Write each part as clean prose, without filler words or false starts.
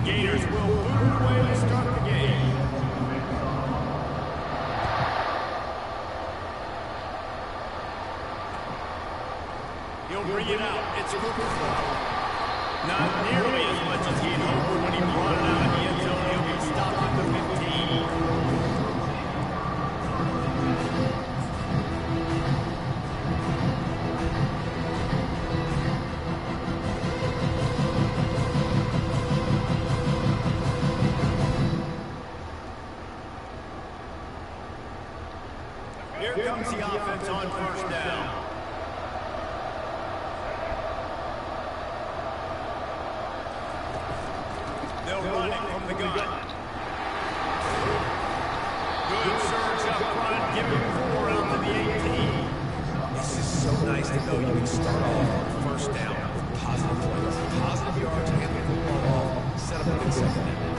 Gators will move away to start the game. He'll bring it out. It's Cooper's ball. Not nearly as much as he'd hoped when he brought it out in the end zone. He'll be stopped at the 15. Here comes the offense on first down. They'll run it from the gun. Good surge up front, giving 4 out to the 18. This is so nice to know you can start off first down with positive plays, positive yards, and the football off, set up a good second down.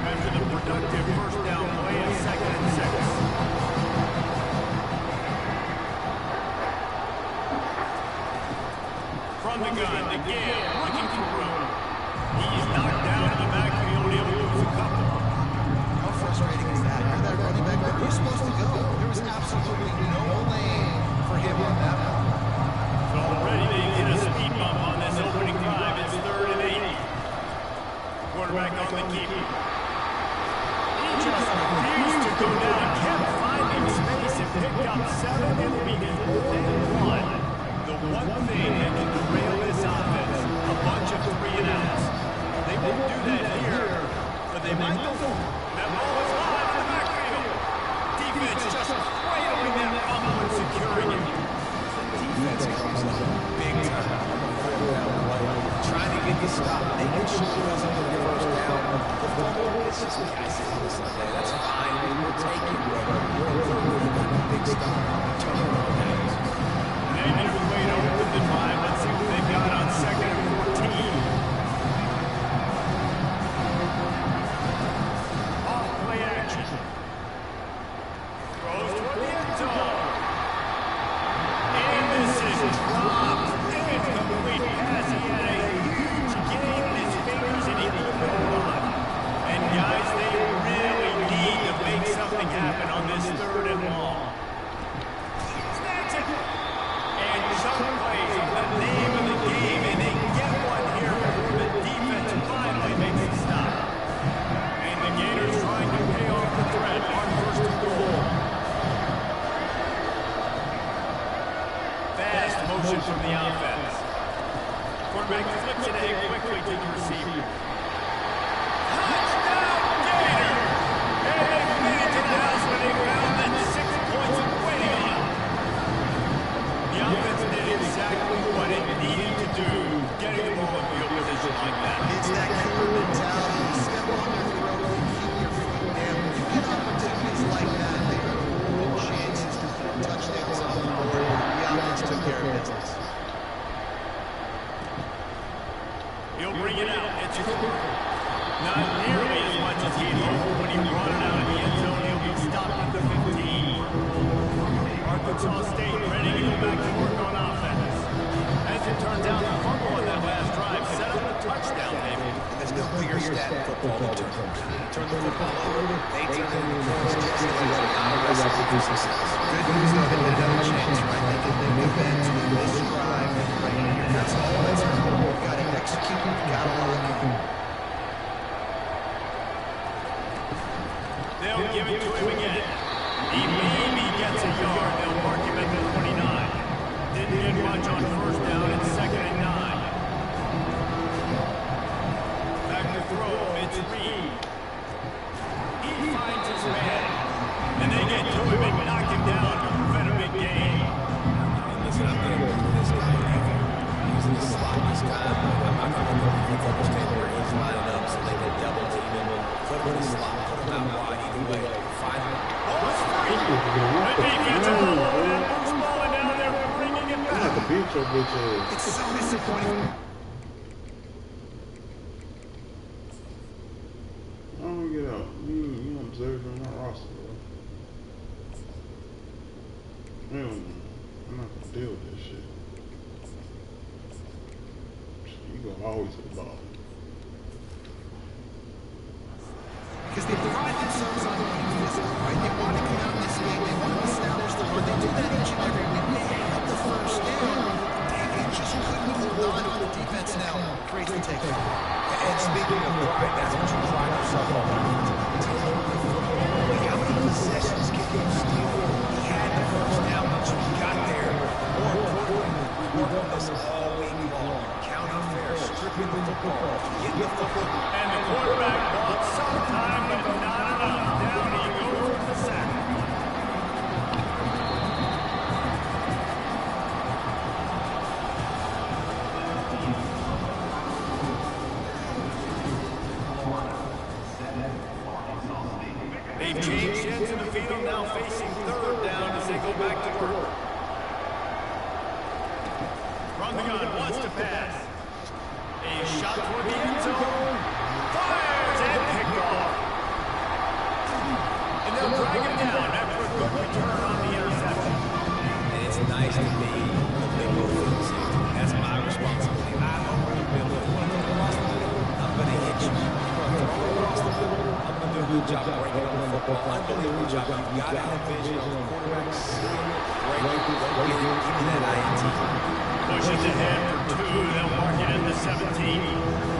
After the productive first down play of 2nd and 6. From the gun, the Gale, looking for room. He's knocked down in the backfield, he'll lose a couple. How frustrating is that? You're that running back, but who's supposed to go? There was absolutely no lane for him on that one. So already they get a speed bump on this opening drive. It's 3rd and 8. Quarterback on the keeper. He just refused to go down, kept finding space and picked up 7. It'll be 4th and 1. The one thing that can derail this offense, a bunch of 3 and outs. They won't do that here, but they might go for it. That ball is live in the backfield. Defense just cradling that fumble and securing it. Defense comes up big time on the 4th down play, trying to get the stop, making sure he doesn't get the first down. The fumble, it's just the icing on the Sunday. That's fine. We'll take it, brother. We've got a big stop on the turnover downs. They need to wait open the drive. Let's see what they've got on 2nd and 14. Off play action. Throws toward the end zone. And this is dropped. Incomplete pass. He had a huge gain in his fingers and he couldn't run. And guys, they really need to make something happen on this 3rd and long. Snatch it. And Chuck plays the name of the game, and they get one here before the defense finally makes a stop. And the Gators trying to pay off the threat on 1st and goal. Fast motion from the offense. Quarterback flips it ahead quickly to the receiver. Touchdown, Gator! And they made it to the house when they found that 6 points waiting on them. The offense did exactly what it needed to do, getting the ball in field position like that. It's that killer mentality. You step on their throat, you keep your foot down. When you get opportunities like that, they have good chances to put touchdowns on the board. The offense took care of business. He'll bring it out. It's Cooper. Not nearly as much as he'd hoped when he brought it out in the end zone. He'll be stopped at the 15. Arkansas State ready to go back to work on offense. As it turns out, the fumble on that last drive set up a touchdown, maybe. And there's no bigger stat in football than turn the football over. They turn it over just like the recipe for success. Good news, though, they didn't have a chance, right? They can move into this drive right here. That's all that's important. You've got to execute. You've got to lock in. They'll give it to him again. He maybe gets a yard. They'll mark him at the 29. Didn't get much on 1st down. It's 2nd and 9. Back to throw. It's Reed. He finds his man. And they get to him and knock him down to prevent a big gain. Listen, I'm going to go for this guy either. He's in the slot this time. I'm not going to go for the understand where he's lining up so they can double team him and put him in the slot, put him out wide either way. Find him. The defensive ball over that loose ball, and now they're bringing it back. It's so disappointing. I don't get out. You observe on my roster, bro. Hell no. I'm not gonna deal with this shit. You gonna always hit the ball. right? That's what you pride yourself on. How many possessions can you steal? He had the first down once you got there. More importantly, we worked on this all week long. Counting fair, stripping the football, getting the football. And the quarterback bought some time, but not enough. Down he goes with the sack. They've changed ends of the field, now facing third down as they go back to work. From the gun, wants to pass. A shot toward the end zone. Fires and picked off. And they'll drag him down after a good return on the interception. And it's nice to be a limbo field safety. That's my responsibility. I know where to build it. When I get across the middle, I'm going to hit you. Throw across the middle, I'm going to do a good job breaking up the football. Unbelievable job. You've got to have vision on the quarterback. See it, break it, give me that INT. Pushes ahead for 2. They'll mark it in the 17.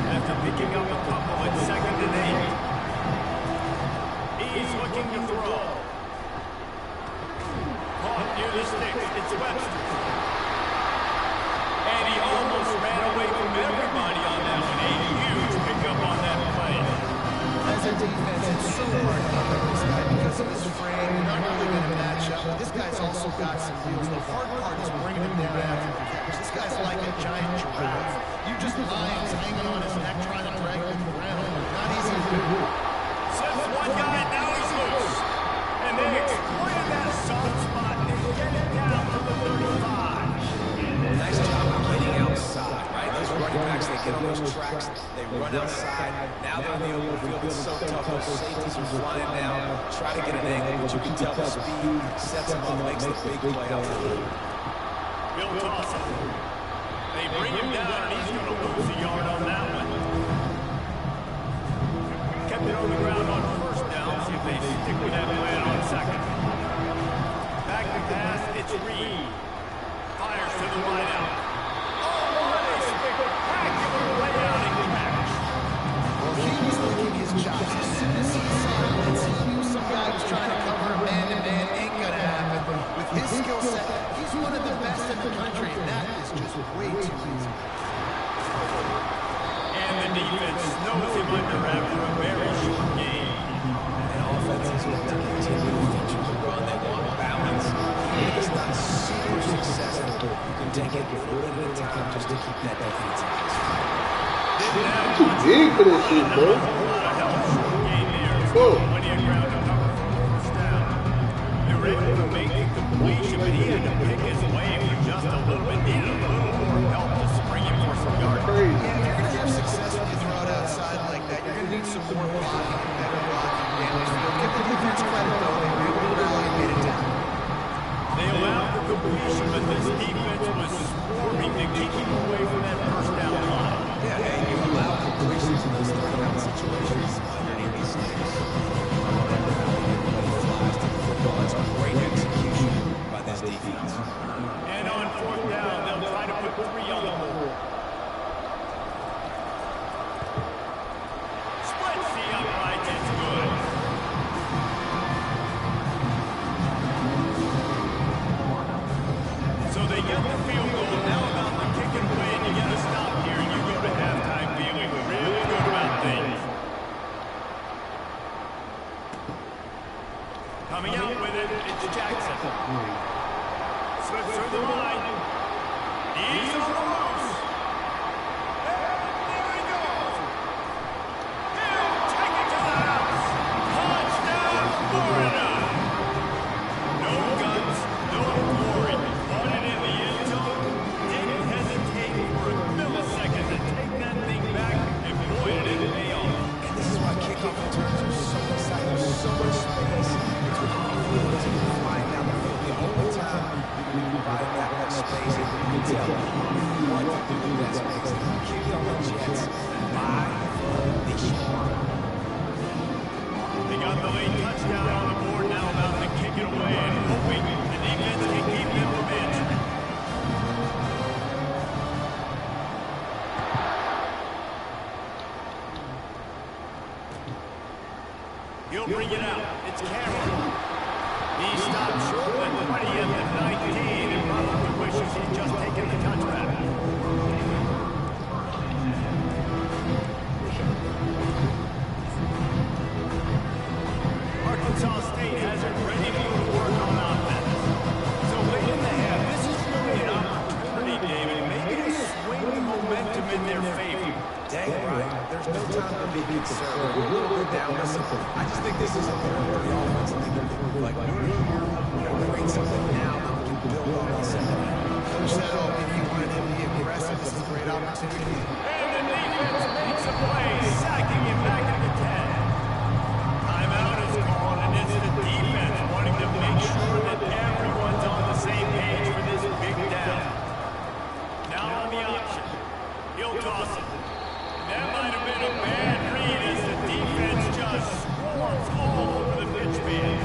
After picking up a couple at 2nd and 8. He's looking to throw. Caught near the sticks. It's Webster. And he almost ran away from everybody on that one. A huge pickup on that play. As a defense, it's so hard to cover this guy because of his frame. You're not really going to match up. This guy's also got some wheels. The hard part is bringing him down after the catch. This guy's like a giant giraffe. You just lions hanging on his neck trying to drag him around. Not easy to do. Sends one guy, now he's loose. And they exploited that soft spot and get it down to the 35. Nice job of getting outside, right? Those running backs, they get on those tracks, they run outside. Now they're in the open field. It's so tough. Those safeties are flying down. Try to get an angle, but you can tell the speed sets them up, makes the big play out there. Bill Dawson. They bring him down, and he's going to lose a yard on that one. Kept it on the ground on first down. See if they stick with that plan on second. Back to pass, it's Reed. Fires to the wide out. Oh, what a spectacular layout and catch. Well, he was licking his chops. As soon as he saw it, he knew some guy was trying to cover him man-to-man. Ain't going to happen. With his skill set, he's one of the best in the country, and that is just way too easy. And the defense snows him under after a very short game. And offenses will continue to feature the run. They want balance. Even if it's not super successful, you can take it a little bit of time just to keep that defense honest. Too big for this shit, bro. Whoa. They were able to make the completion, but he had to pick his way for just a little bit. Needed a little more help to spring him for some yards. Yeah, if you're going to have success when you throw it outside like that, you're going to need some more blocking, better blocking damage. Give the defense credit, though. They were able to rally and get it down. They allowed the completion, but this defense was swarming to keep him away from that first down line. Yeah, and you allow completions in those third-down situations underneath these sticks. That's a great execution by this defense. And on fourth down, they'll try to put 3 on the board. Splits the upright, it's good. So they get the field goal. Now about the kick and win. You get a stop here, and you go to halftime feeling really good about things. Coming out with it, it's Jackson. Slips through the line. He's on the loose. And there he goes. He'll take it to the house. Touchdown, Florida. No guts, no glory. Caught it in the end zone. Didn't hesitate for a millisecond to take that thing back. And boy, it didn't pay off. And this is why kickoff returns are so exciting. There's so much space between the fields and flying down the field. The only time we provide that much space is when you tell what to do with that space. Kick on the Jets by the shore. They got the late touchdown on the board. Now about to kick it away and hoping the defense can keep them from answering. bring it out. It's Cameron. He stopped short with 20 at the 19 and probably wishes he'd just taken the touchback. Arkansas State has it ready to go to work on offense. So late in the half, this is really an opportunity, David, maybe to swing the momentum in their favor. Dang right. There's no time to be concerned. We're a little bit down. Listen, I just think this is a very offensive thing to do. Like, create something now that we can build on the second half. Coach said, if you wanted him to be aggressive, this is a great opportunity. And the defense makes a play, sacking him back at the 10. Timeout is called, and it's the defense wanting to make sure that everyone's on the same page for this big down. Now on the option. He'll toss it. That might have been a bad read as the defense just swarms all over the pitch man.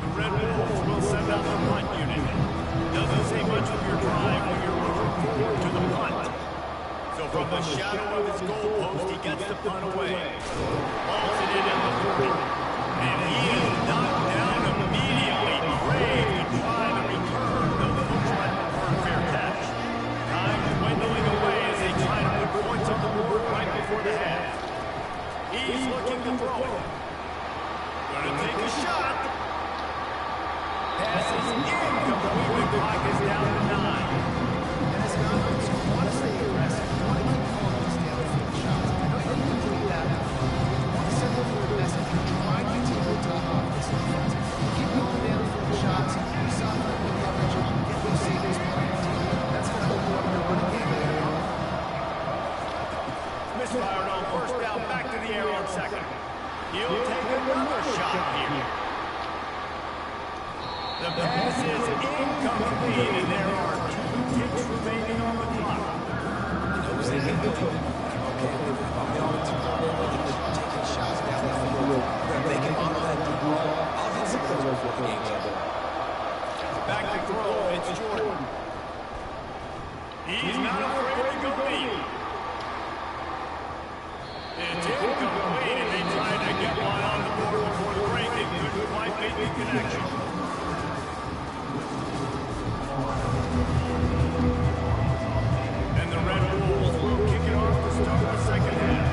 The Red Wolves will send out the punt unit. Doesn't say much of your drive when you're moving forward to the punt. So from the shadow of his goal post, he gets the punt away. Balls it in at the 40. And he is knocked down immediately. Brave to try the return, though the coach might prefer a fair catch. Time dwindling away as they try to put points on the board right before the half. He's looking to throw it. Gonna take a shot. Pass is incomplete. The clock is down to 9. And as an offense, you want to stay aggressive. You want to keep calling these downfield shots. I know you can complete that. You want to send over a message. You're trying to take the top off this defense. Keep going downfield shots. You saw them in coverage. Get those safeties playing. That's going to help you up your running game later on. Misfired on first down, back to the air on second. He'll take another shot here. The pass is incomplete, and there are 2 ticks remaining on the clock. Taking shots down the field. They can model that to Back to throw, it's Jordan. He's not afraid to go deep. It's incomplete, and they tried to get one on the board before the break. They couldn't quite make the connection. And the Red Wolves will kick it off to start the second half.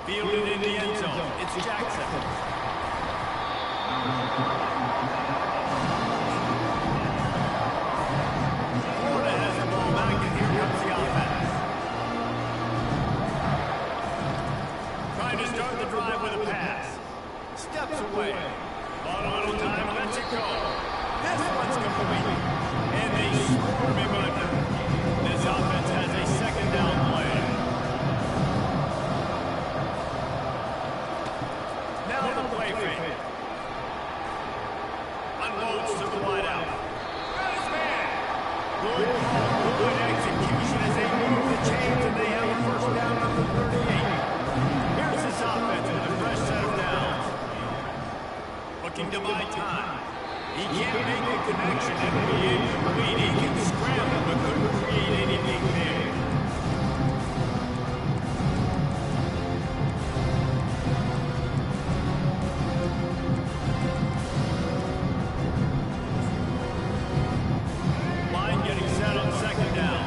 Fielded in the end zone. It's Jackson. Florida has the ball back, and here comes the offense. Trying to start the drive with a pass. Steps away. Bought a little time, lets it go. This one's complete. And they swarm him under. This offense has a second down play. Now the play fake. Unloads to the wideout. Got his man. Good call, good execution as they move the chains, and they have a first down at the 38. Here's this offense with a fresh set of downs. Looking to buy time. He can't make the connection and be incomplete. He can scramble, but couldn't create anything there. Line getting set on second down.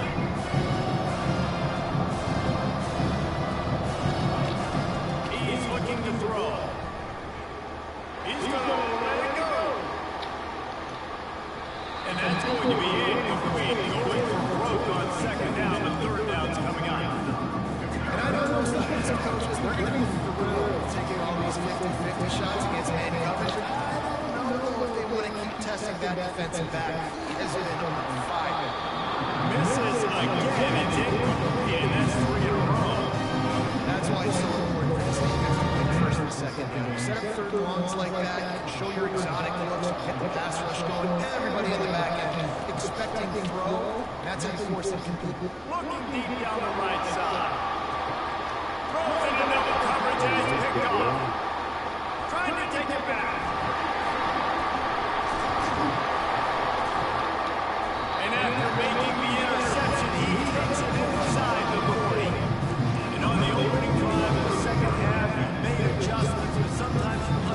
He's looking to throw. He's going to let it go. And that's going to be incomplete. Going for broke on second down. The third down's coming on. And I know most defensive coaches, they're going to be taking all these 50-50 shots against man coverage. I don't know if they want to keep testing that defensive back. He has been on fire. Misses again. It's incomplete, and that's 3 in a row. That's why it's so important for this defense to win first and second down. Set up third and longs like that, show your exotic looks, get the pass rush going, everybody in the back end expecting to throw. That's how you force it complete. Looking deep down the right side. Throws it into the coverage and it's picked off. Trying to take it back. And after making the interception, he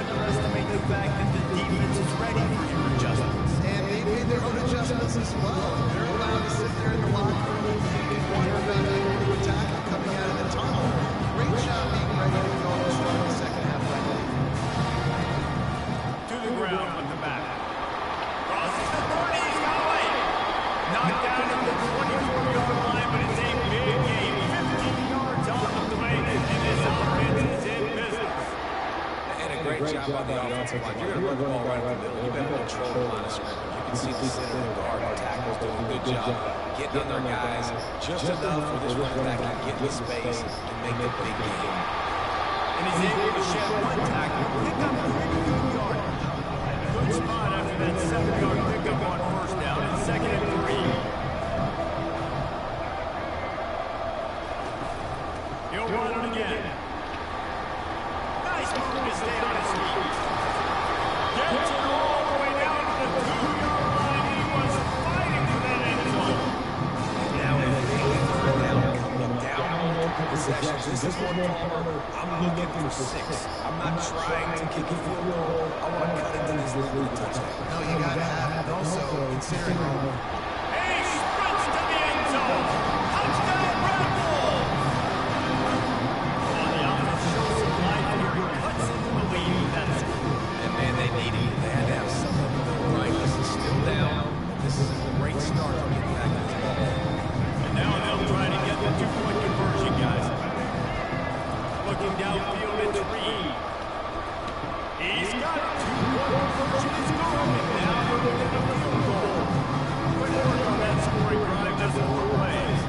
underestimate the fact that the defense is ready for your adjustments. And they made their own adjustments as well. They're allowed to sit there in the locker room and wonder about how you're going to attack them coming out of the tunnel. Great job being ready to go and start the second half right away. To the ground with the back. Crosses the 30, he's got away. Knocked down at the 24-yard line, but it's a big game. 15 yards on the play, and this offense is in business. And a great job on the offensive line. You're going to run the ball right in the middle. You better control the line of scrimmage. You can see the center and guard and tackles doing a good job getting on their guys just enough for this running back to get in the space and make the big game. And he's able to shed one tackle, pick up a pretty good yard. Good spot after that 7-yard pickup on first down and 2nd and 3. He'll run it again. Nice move to stay on his feet. Gets it all the way down to the 2-yard line. He was fighting for that end zone. Now if they get third down, coming down possessions. This is one Palmer. I'm looking for 6. I'm not trying to kick a field goal. I want to cut into this lead touchdown. No, you got to have it. Also, considering He sprints to the end zone. Touchdown, Red Bull. Oh, the offense shows some life here. He cuts into the lead. That's cool. And man, they needed it. They had to have something to go right. This is still down. This is a great start to get back to this ball. And now they'll try to get the 2-point conversion, guys. Looking downfield, it's Reed. He's got a 2-point conversion. It's good. And now they're looking at a field goal. Quick work on that scoring drive, just 4 plays.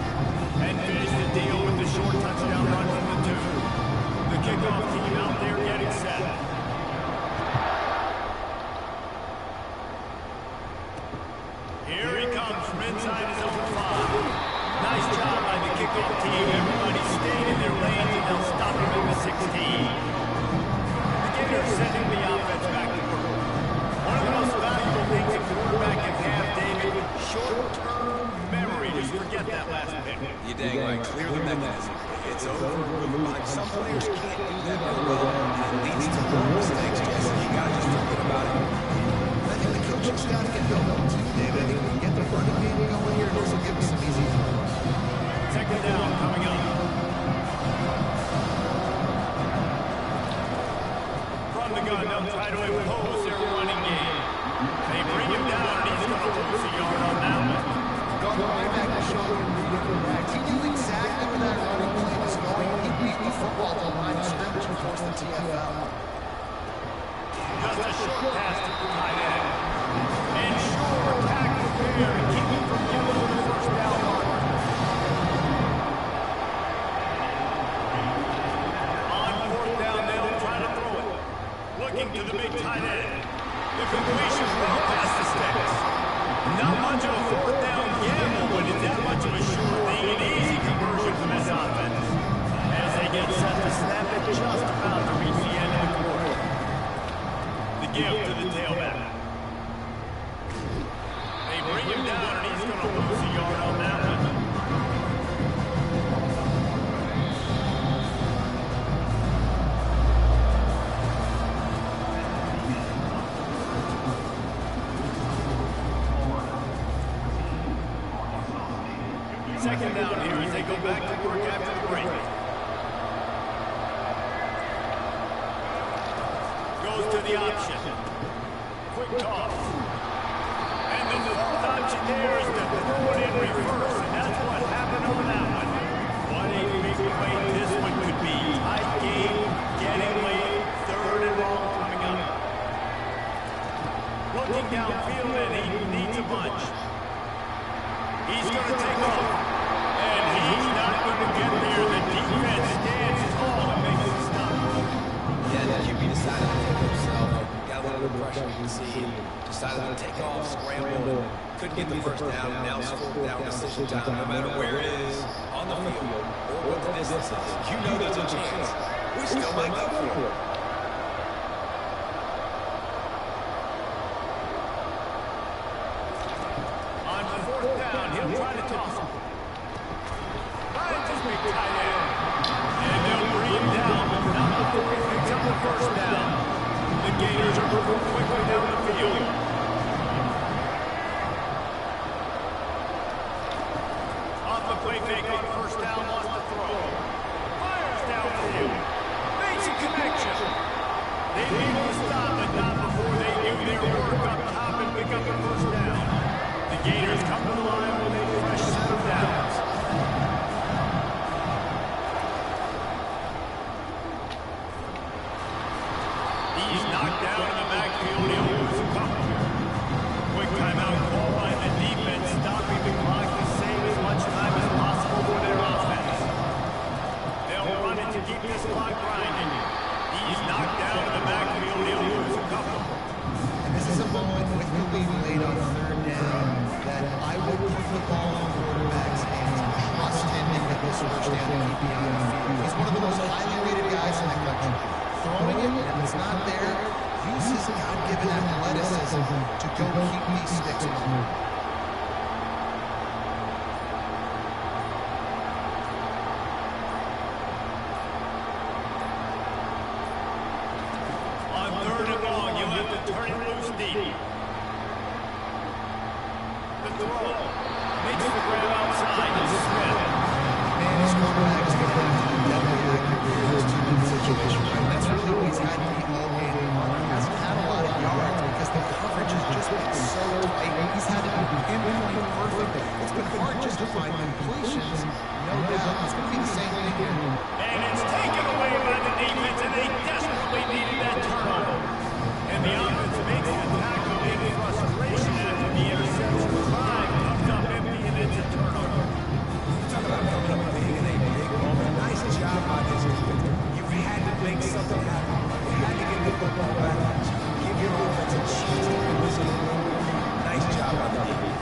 And finish the deal with the short touchdown run from the 2. The kickoff team out there getting set. Here he comes from inside his own 5. Nice job by the kickoff team. Everybody stayed in their lanes, and they'll stop him at the 16. The Gators sending the offense back to work. One of the most valuable things a quarterback can have, David, short-term memory. Just forget that last pick. You're dang right. Clear the mechanism. It's over. Move on. Some players can't do that very well, and it leads to more mistakes. Jesse, you got to just forget about it. I think the coaching staff can build up too, David. I think we can get the running game going here. This will give us some easy throws. 2nd down coming up. From the gun, they'll try to impose their running game. They bring him down, and he's going to lose a yard on that one. Going right back to shoulder and reading the back. He knew exactly where that running play was going. He beat the football to the line of scrimmage and forced the TFL. Just a short pass to the tight end. And sure, tackle there to keep him from getting to the first down marker. On 4th down, they'll try to throw it. Looking to the big tight end. The completion well past the sticks. Not much of a 4th down gamble, but it's that much of a sure thing. An easy conversion for this offense. As they get set to snap it just about to reach the end of the quarter. The give to the tailback. They bring him down, and he's going to lose a yard on that one. Second down here as they go back to work after the break. Goes to the option. Quick toss. And the fourth option there is to throw it in reverse, and that's what happened on that one. What a big play this one could be. Tight game, getting late, 3rd and long coming up. Looking downfield, and he needs a bunch. He's going to take off. And he's not going to get there. The defense stands tall and makes him stop. Yeah, the QB decided to take himself. Got a little bit of pressure, you can see. Decided to take off, scramble. Couldn't get the first down. Now it's 4th down decision time. No matter where it is, on the field, or what the distance is, you know there's a chance. We still might go for it. On 4th down, he'll try to toss him. Finds his big tight end. And they'll bring him down, but not before he picks up the first down. The Gators are moving quickly down the field. Off the play fake on first down, lost the throw. Fires downfield. Makes a connection. They needed to stop, but not before they do their work up top and pick up the first down. The Gators come to the line with a fresh set of downs. He's knocked down in the backfield. He'll lose a couple. Quick timeout call by the defense, stopping the clock to save as much time as possible for their offense. They'll run it to keep this clock grinding. He's knocked down in the backfield. He'll lose a couple. And this is a moment with the lead late on third down that I would put the ball in the quarterback's hands and trust him to get this first down and keep it on the field. He's one of the most highly rated guys in the country. Throwing it, and if it's not there, use his God-given athleticism to go keep these sticks moving. On third and long, you'll have to turn it loose deep. The throw makes the grab outside to Smith. Man, his quarterback is going to have to be definitely accurate in this two-minute situation, right? That's really what he's had to be all game long. He hasn't had a lot of yards because the coverage has just been so tight. He's had to be pinpoint perfect. It's been hard just to find completions. No doubt, it's going to be the same thing here. And it's taken away by the defense, and they desperately needed that turnover. And the offense makes the tackle in frustration after the interception. Drive comes up empty, and it's a turnover. Talk about coming up big in a big moment. Nice job by this defense. You had to make something happen. You had to get the football back. Give your offense a chance to lose it. Nice job by the defense.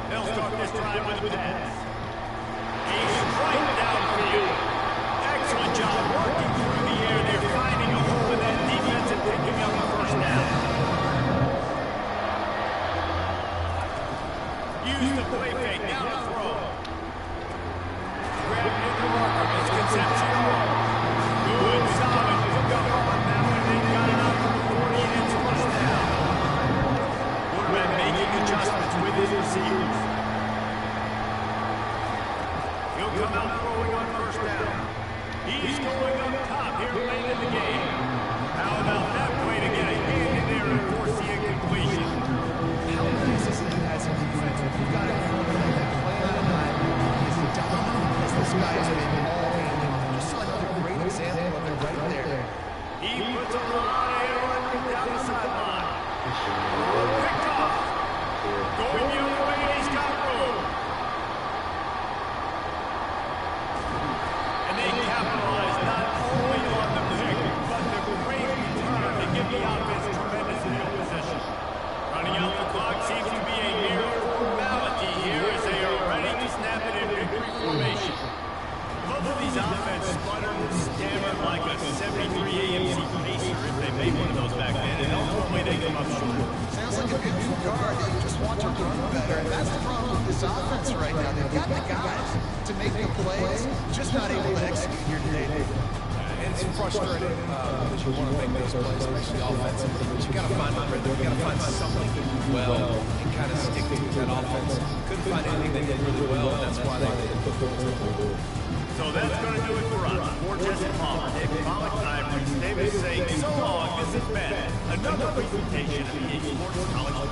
They'll start this drive with a pass. He's right downfield. Excellent job working through the air. They're finding a hole in that defense and picking up a first down. Use the play fake. Now to throw. Grab in the marker. It's Concepcion. Good, solid. Hook up on that one. They got it out from the 40 and it's first down. Quarterback making adjustments with his receivers. He'll come out throwing on first down. He's going up top here late in the game. How about that play to get a hand in there and force the incompletion? How nice is it as a defense? You've got a quarterback that play out of time. He's dominant as this guy has been all game. Just another great example of it right there. He puts a lot of air on down the sideline. Picked off. Going the other way, and he's got room. And they capitalize not only on the pick, but the great return to give the offense tremendous field position. Running out the clock seems to be a mere formality here as they are ready to snap it in victory formation. Both of these offense sputtered and stammered like a 73 AMC Pacer if they made one of those back then, and ultimately they come up short. Sounds like a new guard that you just want to run better. And that's the problem with this offense right now. They've got the guys to make the plays, just not able to execute here today. And it's frustrating because you want to make those plays, especially offensively, but you got to find a rhythm. You got to find something to do well and kind of stick to that offense. Couldn't find anything they did really well, and that's why they did. So that's going to do it for us. For Jesse Palmer, David Pollock, I'm Reese Davis saying so long. This has been another presentation of EA Sports College.